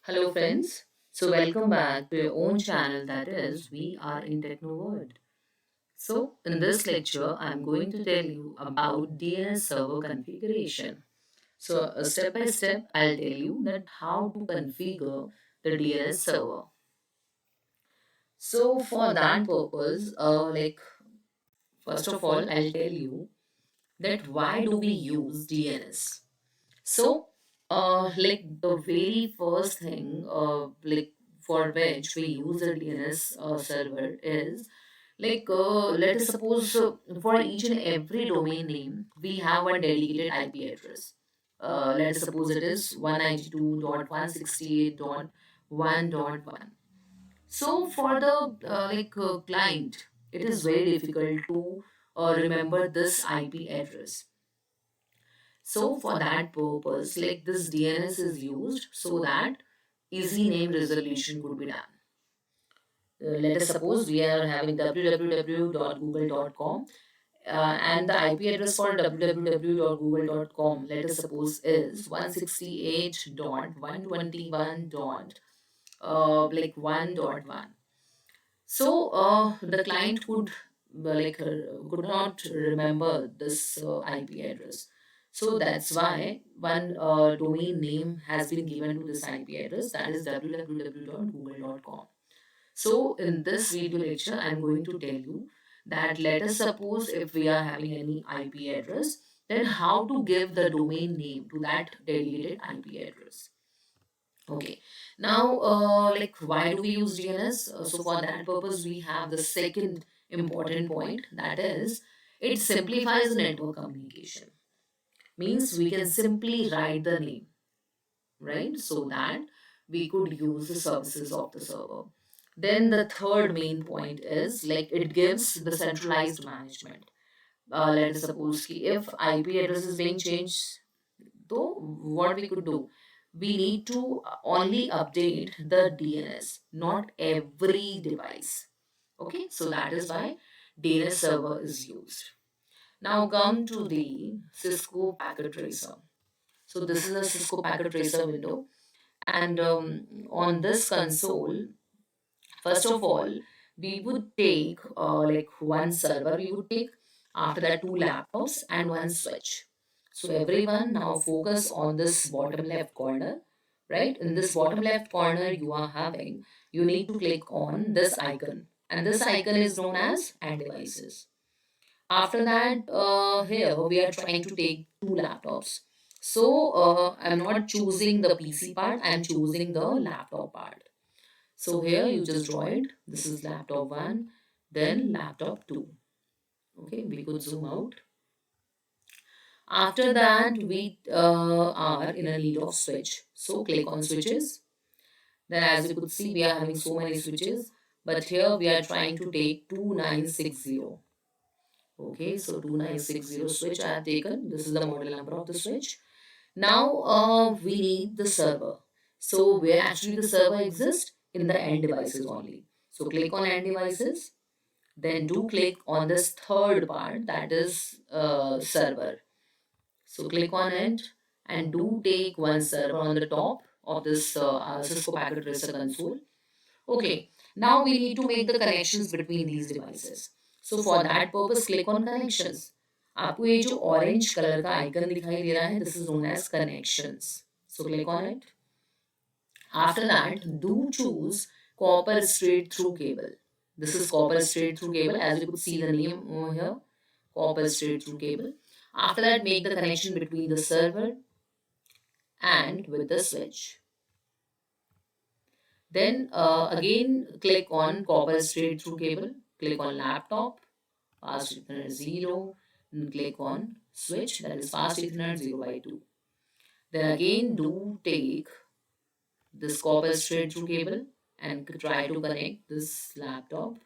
Hello, friends. So, welcome back to your own channel that is We Are in Techno World. So, in this lecture, I'm going to tell you about DNS server configuration. So, step by step, I'll tell you that how to configure the DNS server. So, for that purpose, first of all, I'll tell you that why do we use DNS? So, the very first thing, for which we use a DNS server is let us suppose for each and every domain name we have a dedicated IP address. Let us suppose it is 192.168.1.1. So for the client, it is very difficult to remember this IP address. So for that purpose, this DNS is used so that easy name resolution could be done. Let us suppose we are having www.google.com and the IP address for www.google.com, let us suppose is 168.121.1.1. So the client could not remember this IP address. So that's why one domain name has been given to this IP address, that is www.google.com. So in this video lecture, I'm going to tell you that let us suppose if we are having any IP address, then how to give the domain name to that dedicated IP address. Okay. Now, why do we use DNS? So for that purpose, we have the second important point, that is, it simplifies network communication. Means we can simply write the name, right? So that we could use the services of the server. Then the third main point is it gives the centralized management. Let us suppose if IP address is being changed, though what we could do, we need to only update the DNS, not every device. Okay, so that is why DNS server is used. Now come to the Cisco Packet Tracer. So this is a Cisco Packet Tracer window, and on this console, first of all, we would take one server, we would take after that two laptops and one switch. So everyone now focus on this bottom left corner, right? In this bottom left corner you are having, you need to click on this icon, and this icon is known as Add Devices. After that, here we are trying to take two laptops. So I'm not choosing the PC part, I'm choosing the laptop part. So here you just draw it. This is laptop 1, then laptop 2. Okay, we could zoom out. After that, we are in a need of switch. So click on switches. Then as you could see, we are having so many switches. But here we are trying to take 2960. Okay, so 2960 switch I have taken. This is the model number of the switch. Now we need the server. So where actually the server exists? In the end devices only. So click on end devices. Then do click on this third part, that is server. So click on it and do take one server on the top of this Cisco Packet Tracer console. Okay, now we need to make the connections between these devices. So for that purpose, click on connections. आपको ये जो orange color का icon दिखाई दे रहा है, this is known as connections. So click on it. After that, do choose copper straight through cable. This is copper straight through cable, as you could see the name over here, copper straight through cable. After that, make the connection between the server and with the switch. Then again click on copper straight through cable, click on laptop, fast Ethernet 0, and click on switch, that is fast Ethernet 0 by 2. Then again do take this copper straight through cable and try to connect this laptop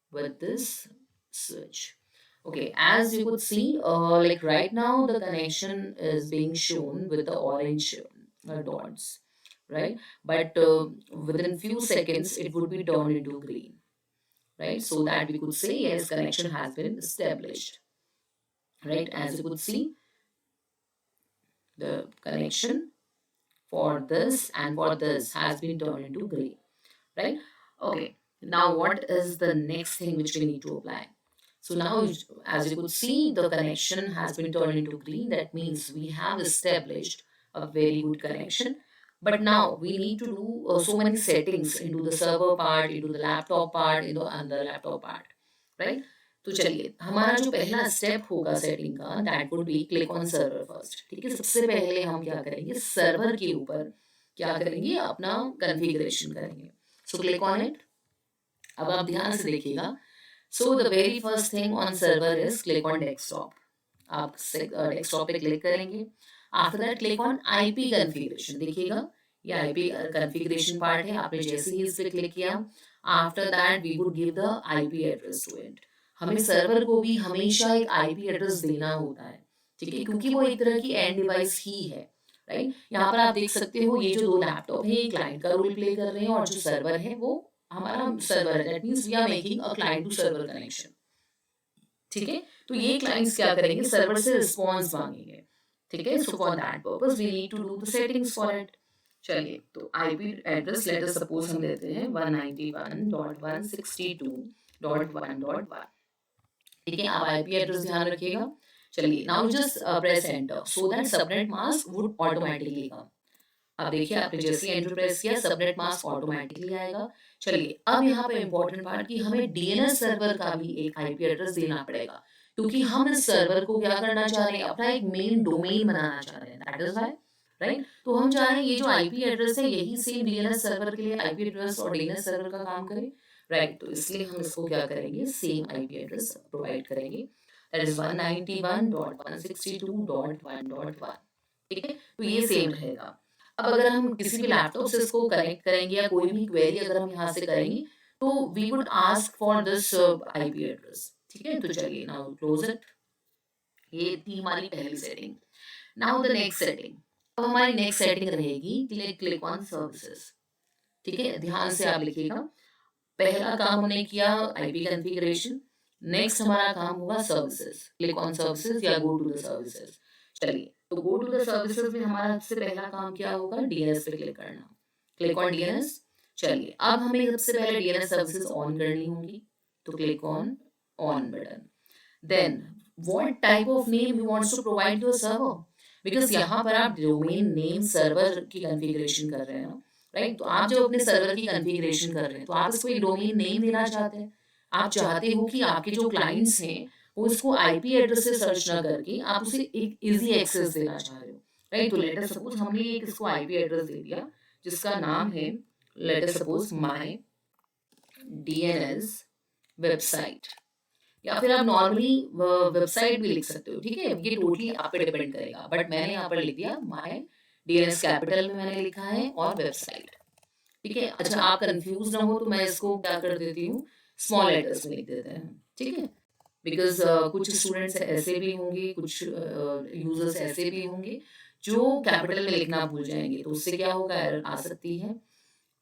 with this switch. Okay, as you could see, right now the connection is being shown with the orange dots, right? But within few seconds it would be turned into green, right? So that we could say yes, connection has been established, right? As you could see, the connection for this and for this has been turned into gray, right? Okay, now what is the next thing which we need to apply? So now, as you could see, the connection has been turned into green. That means we have established a very good connection. But now we need to do so many settings into the server part, into the laptop part, into the laptop part, right? तो चलिए हमारा जो पहला step होगा setting का, that would be click on server first. ठीक है, सबसे पहले हम क्या करेंगे, सर्वर के ऊपर क्या करेंगे, अपना कॉन्फ़िगरेशन करेंगे। So click on it. अब आप ध्यान से देखिएगा। So the very first thing on server is click on desktop. आप डेस्कटॉप पे क्लिक करेंगे। After that click on IP configuration. देखिएगा ये आईपी कॉन्फ़िगरेशन पार्ट है। आपने जैसे ही इस पे क्लिक किया, after that we would give the IP address to it. हमें सर्वर को भी हमेशा एक आईपी एड्रेस देना होता है, ठीक है, क्योंकि वो एक तरह की एंड डिवाइस ही है, राइट। यहाँ पर आप देख सकते हो ये जो दो लैपटॉप है, ये क्लाइंट का रोल प्ले कर रहे हैं, और जो सर्वर है वो हमारा सर्वर है। That means we are making a client to server connection, ठीक है। तो ये क्लाइंट्स क्या करेंगे, सर्वर से रिस्पॉन्स मांगेंगे, ठीक है। So for that purpose we need to do the settings for it. चलिए, तो IP address let us suppose हम देते हैं 191.162.1.1, ठीक है। आप आईपी एड्रेस ध्यान रखिएगा। चलिए, now just press enter so that subnet mask would automatically come. अब देखिए, आपने जैसे एंटर प्रेस किया, सबनेट मास्क ऑटोमेटिकली आएगा। चलिए, अब यहाँ पे इंपॉर्टेंट पार्ट कि हमें डीएनएस सर्वर का भी एक आईपी एड्रेस देना पड़ेगा, क्योंकि हम इस सर्वर को क्या करना चाह रहे हैं, अपना एक मेन डोमेन बनाना चाह रहे हैं। That is why, right. तो हम चाह रहे हैं ये जो आईपी एड्रेस है यही सेम डीएनएस सर्वर के लिए आईपी एड्रेस और डीएनएस सर्वर का काम करे, राइट। तो इसलिए हम इसको क्या करेंगे, सेम आईपी एड्रेस प्रोवाइड करेंगे, दैट इज 191.162.1.1, ठीक है। तो ये सेम रहेगा। अब अगर हम किसी भी लैपटॉप से इसको कनेक्ट करेंगे या कोई भी क्वेरी अगर हम यहाँ से करेंगे, तो we would ask for this IP address, ठीक है। तो चलिए, नाउ क्लोज इट। ये थी हमारी पहली setting. Now the next setting. अब हमारी नेक्स्ट सेटिंग रहेगी क्लिक क्लिक ऑन सर्विसेज, ठीक है। ध्यान से आप लिखिएगा। पहला काम हमने किया आईपी कॉन्फ़िगरेशन, नेक्स्ट हमारा काम होगा सर्विसेज। क्लिक ऑन सर्विसेज या गो टू द सर्विसेज। चलिए, तो गो टू द सर्विसेज में हमारा सबसे पहला काम क्या होगा, डीएनएस पे क्लिक करना। Click on DNS. चलिए, अब हमें सबसे पहले डीएनएस सर्विसेज ऑन करनी होगी, तो click on on button. Then what type of name you wants to provide to a server, because यहाँ पर आप डोमेन नेम सर्वर की कॉन्फ़िगरेशन कर रहे हैं ना, राइट। तो आप जब अपने सर्वर की कॉन्फ़िगरेशन कर रहे हैं, तो आप इसको एक डोमेन नेम देना चाहते हैं। आप चाहते हो कि आपके जो क्लाइंट्स हैं वो इसको आईपी एड्रेस से सर्च ना करके आप उसे एक इजी एक्सेस देना चाह रहे हो, राइट। तो लेट अस सपोज हमने एक इसको आईपी एड्रेस दे दिया जिसका नाम है, late us suppose my DNS website, या फिर आप नॉर्मली वेबसाइट भी लिख सकते हो, ठीक है। ये टोटली आप पे डिपेंड करेगा, बट मैंने यहाँ पर लिख दिया माय डीएनएस, कैपिटल में मैंने लिखा है, और वेबसाइट, ठीक है। अच्छा, आप कंफ्यूज ना हो तो मैं इसको क्या कर देती हूँ, स्मॉल लेटर्स में लिख देते हैं, ठीक है। बिकॉज कुछ स्टूडेंट्स ऐसे भी होंगे, कुछ यूजर्स ऐसे भी होंगे जो कैपिटल में लिखना भूल जाएंगे, तो उससे क्या होगा, एरर आ सकती है,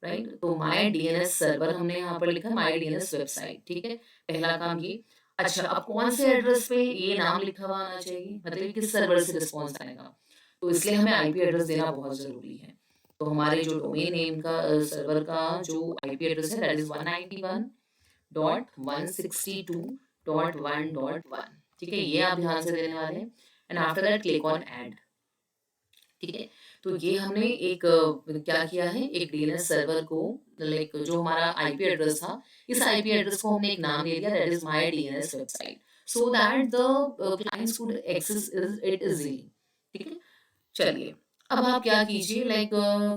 राइट। तो माय डीएनएस सर्वर हमने यहाँ पर लिखा, माय डीएनएस वेबसाइट, ठीक है। पहला काम ये। अच्छा, अब कौन से एड्रेस पे ये नाम लिखा हुआ आना चाहिए, मतलब किस सर्वर से रिस्पॉन्स आएगा, तो इसलिए हमें आईपी एड्रेस देना बहुत ज़रूरी है। तो हमारे जो डोमेन नेम का सर्वर का जो आईपी एड्रेस है, दैट इज 191.162.1.1, ठीक है। ये आप ध्यान से देने वाले हैं। And after that click on add, ठीक है। तो ये हमने एक क्या किया है, एक डीएनएस सर्वर को, लाइक जो हमारा आईपी एड्रेस था, इस आईपी एड्रेस को हमने एक नाम दे दिया, that is my DNS website, so that the clients could access it easily, ठीक है। चलिए, अब आप क्या कीजिए, like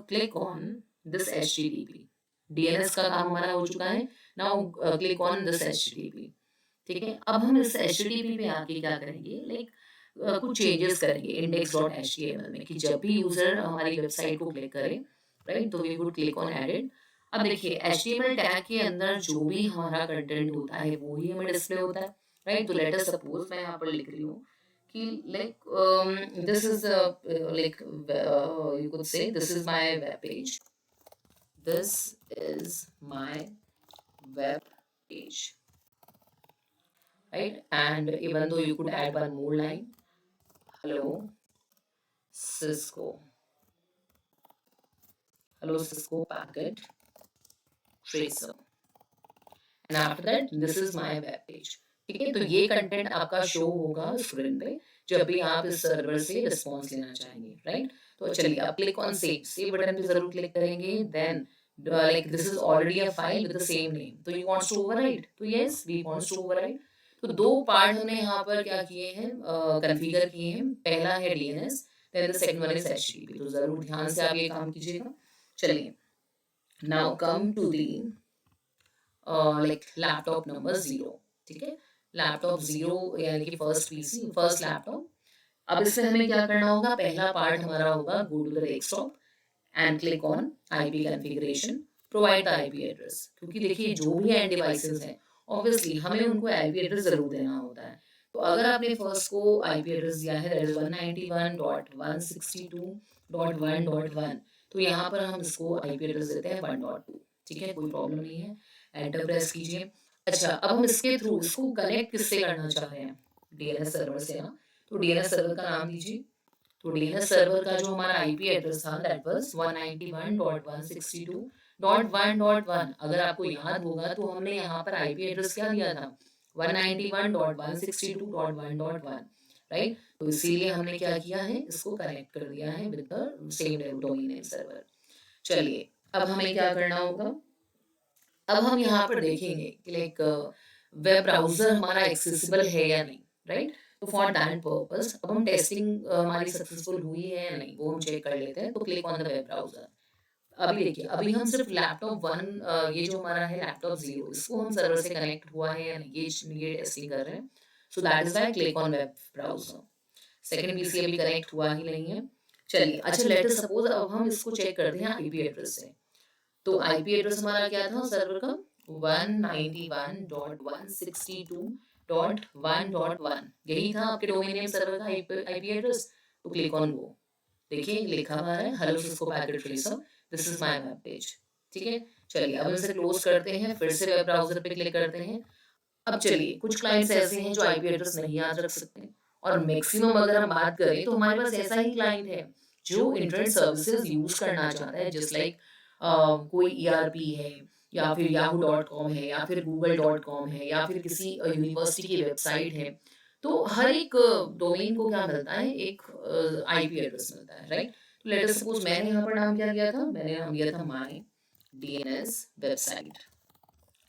click on this HTTP. DNS का काम हमारा हो चुका है। Now click on this HTTP, ठीक है। अब हम इस एचटीटीपी पे आके क्या करेंगे, लाइक कुछ चेंजेस करेंगे index dot H T M L में, कि जब भी यूजर हमारी वेबसाइट को क्लिक करे, राइट, तो we would click on edit. अब देखिए, H T M L tag के अंदर जो भी हमारा कंटेंट होता है वो ही हमें डिस्प्ले होता है, राइट। तो लेट अस सपोज मैं यहाँ पर लिख रही हूँ कि like this is like you could say this is my web page, this is my web page, right? And even though you could add one more line, hello, Cisco, hello Cisco packet tracer, and after that this is my web page. ठीक है, तो ये content आपका show होगा screen पे जब भी आप इस सर्वर से रिस्पॉन्स लेना चाहेंगे, राइट। तो चलिए अब click on save, save button पे जरूर क्लिक करेंगे। Then like this is already a file with the same name, तो यू वांट्स टू ओवरराइट, तो yes we wants to overwrite. तो दो पार्ट हमने यहाँ पर क्या किए हैं, कॉन्फ़िगर किए हैं। पहला है DNS, then the second one is HTTP. तो जरूर ध्यान से आप ये काम कीजिएगा। चलिए, now come to the like laptop number 0। ठीक है, लैपटॉप 0 यानी कि फर्स्ट पीसी, फर्स्ट लैपटॉप। अब इसमें हमें क्या करना होगा, पहला पार्ट हमारा होगा go to the desktop and click on IP configuration, provide the IP address. क्योंकि देखिए जो भी एंड डिवाइसेस हैं ऑब्वियसली हमें उनको आईपी एड्रेस जरूर देना होता है। तो अगर आपने फर्स्ट को आईपी एड्रेस दिया है दैट इज 191.162.1.1, तो यहाँ पर हम इसको आईपी एड्रेस देते हैं 1.2। ठीक है, कोई प्रॉब्लम नहीं है, एंटर प्रेस कीजिए। अच्छा, अब हम इसके थ्रू इसको कनेक्ट किससे करना चाह रहे हैं, डीएनएस सर्वर से ना। तो डीएनएस सर्वर का नाम दीजिए। तो डीएनएस सर्वर का जो हमारा आईपी एड्रेस था दैट वाज 191.162.1.1। अगर आपको याद होगा तो हमने यहाँ पर आईपी एड्रेस क्या दिया था, 191.162.1.1, राइट। तो इसीलिए हमने क्या किया है, इसको कनेक्ट कर दिया है with the same domain name server. चलिए, अब हमें क्या करना होगा, अब हम यहाँ पर देखेंगे कि लाइक वेब ब्राउजर हमारा एक्सेसिबल है या नहीं, राइट। तो फॉर दैट पर्पस अब हम टेस्टिंग हमारी सक्सेसफुल हुई है या नहीं वो हम चेक कर लेते हैं। तो click on the web browser. अभी देखिए, अभी हम सिर्फ लैपटॉप 1, ये जो हमारा है लैपटॉप 0, इसको हम सर्वर से कनेक्ट हुआ है या नहीं ये टेस्टिंग कर रहे हैं। So that is why click on web browser. Second PC अभी कनेक्ट हुआ ही नहीं है। चलिए, अच्छा लेट अस सपोज अब हम इसको चेक करते हैं आईपी एड्रेस से। तो आईपी एड्रेस हमारा क्या था सर्वर का, 191.162.1.1, यही था आपके डोमेन नेम सर्वर का आईपी एड्रेस। तो क्लिक ऑन वो, देखिए लिखा हुआ है hello Cisco packet tracer, this is my web page. ठीक है, चलिए अब इसे क्लोज करते हैं, फिर से वेब ब्राउजर पे क्लिक करते हैं। अब चलिए, कुछ क्लाइंट्स ऐसे हैं जो आईपी एड्रेस नहीं याद रख सकते, और मैक्सिमम अगर हम बात करें तो हमारे पास ऐसा ही क्लाइंट है जो इंटरनेट सर्विसेज यूज करना चाहता है, जस्ट लाइक कोई ईआरपी है, या फिर yahoo.com है, या फिर google.com है, या फिर किसी यूनिवर्सिटी की वेबसाइट है। तो हर एक डोमेन को क्या मिलता है, एक आईपी एड्रेस मिलता है, राइट। तो लेट अस सपोज मैंने यहाँ पर नाम क्या दिया था, मैंने नाम दिया था माय डीएनएस वेबसाइट।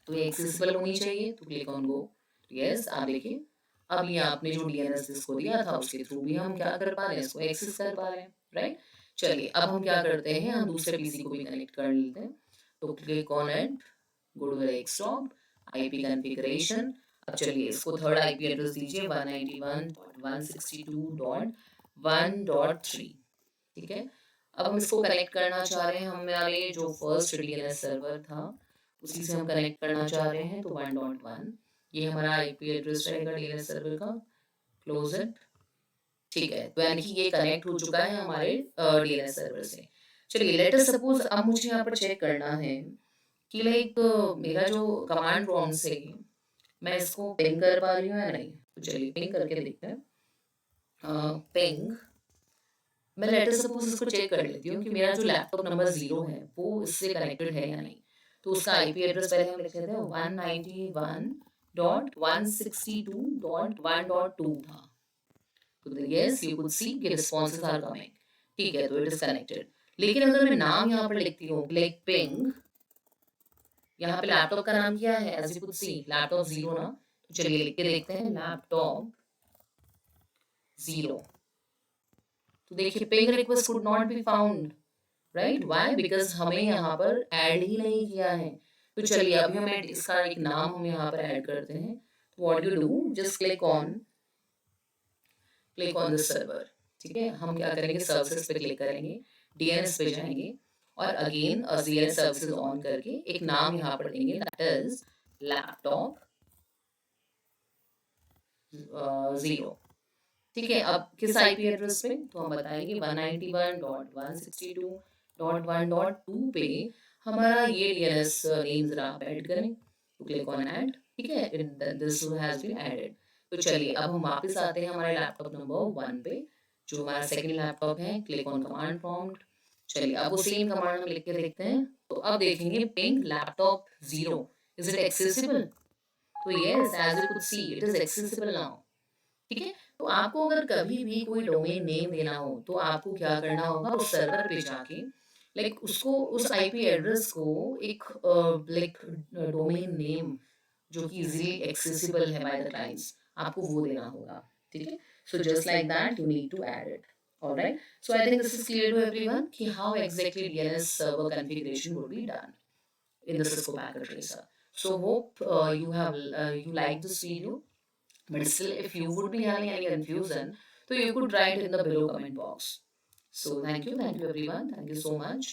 तो ये एक्सेसिबल होनी चाहिए, तो क्लिक ऑन गो। यस, आप देखिए अब ये आपने जो डीएनएस इसको दिया था उसके थ्रू भी हम क्या कर पा रहे हैं, इसको एक्सेस कर पा रहे हैं, राइट। चलिए अब हम क्या करते हैं, हम दूसरे पीसी को भी कनेक्ट कर लेते हैं। तो click on and go to the desktop, IP configuration. अब चलिए इसको थर्ड आईपी एड्रेस दीजिए 191.162.1.3। ठीक है, अब हम इसको कनेक्ट करना चाह रहे हैं, हमारे जो फर्स्ट डीएनएस सर्वर था उसी से हम कनेक्ट करना चाह रहे हैं। तो 1.1 ये हमारा आईपी एड्रेस रहेगा डीएनएस सर्वर का। Close it. ठीक है, तो यानी कि ये कनेक्ट हो चुका है हमारे डीएनएस सर्वर से। चलिए लेट अस सपोज अब मुझे यहाँ पर चेक करना है कि लाइक मेरा जो कमांड प्रॉम्प्ट से मैं इसको पिंग कर पा रही हूँ या नहीं। तो चलिए पिंग करके देखते हैं। पिंग, मैं लेट अस सपोज इसको चेक कर लेती हूँ कि मेरा जो लैपटॉप नंबर 0 है वो इससे कनेक्टेड है या नहीं। तो उसका आईपी एड्रेस पहले हम लिख लेते हैं, 191.162.1.2 था। तो यस यू कुड सी कि रिस्पॉन्सेज आर कमिंग। ठीक है, तो इट इज कनेक्टेड। लेकिन अगर मैं नाम यहाँ पर लिखती हूँ लाइक पिंग, यहाँ पे लैपटॉप का नाम क्या है, as you could see laptop 0 ना। तो चलिए लिख के देखते हैं लैपटॉप 0। तो देखिए ping request could not be found, right. Why, because हमें यहाँ पर ऐड ही नहीं किया है। तो चलिए अभी हमें इसका एक नाम हम यहाँ पर ऐड करते हैं। तो what you do, just click on this server. ठीक है, हम क्या करेंगे, सर्विसेज पे क्लिक करेंगे, डीएनएस पे जाएंगे, और अगेन डीएनएस सर्विसेज ऑन करके एक नाम यहाँ पर देंगे दैट इज लैपटॉप 0। ठीक है, अब किस आईपी एड्रेस पे, तो हम बताएंगे 191.162.1.2 पे हमारा ये डीएनएस नेम जरा आप ऐड करें। तो क्लिक ऑन ऐड। ठीक है, दिस हैज बीन एडेड। तो चलिए अब हम वापस आते हैं हमारे लैपटॉप नंबर 1 पे, जो हमारा सेकंड लैपटॉप है। Click on command prompt. चलिए अब वो सेम कमांड हम लिख के देखते हैं। तो अब देखेंगे ping laptop 0, is it accessible? तो yes, as you could see it is accessible now. ठीक है, तो आपको अगर कभी भी कोई डोमेन नेम देना हो तो आपको क्या करना होगा, उस सर्वर पे जाके लाइक उसको उस आईपी एड्रेस को एक लाइक डोमेन नेम जो कि इजीली एक्सेसिबल है बाय द क्लाइंट्स, आपको वो देना होगा। ठीक है, so just like that you need to add it. Alright, so I think this is clear to everyone कि how exactly DNS server configuration would be done in the Cisco Packet Tracer. So hope you like this video. But still, if you would be having any confusion, so you could write in the below comment box. So thank you everyone. Thank you so much.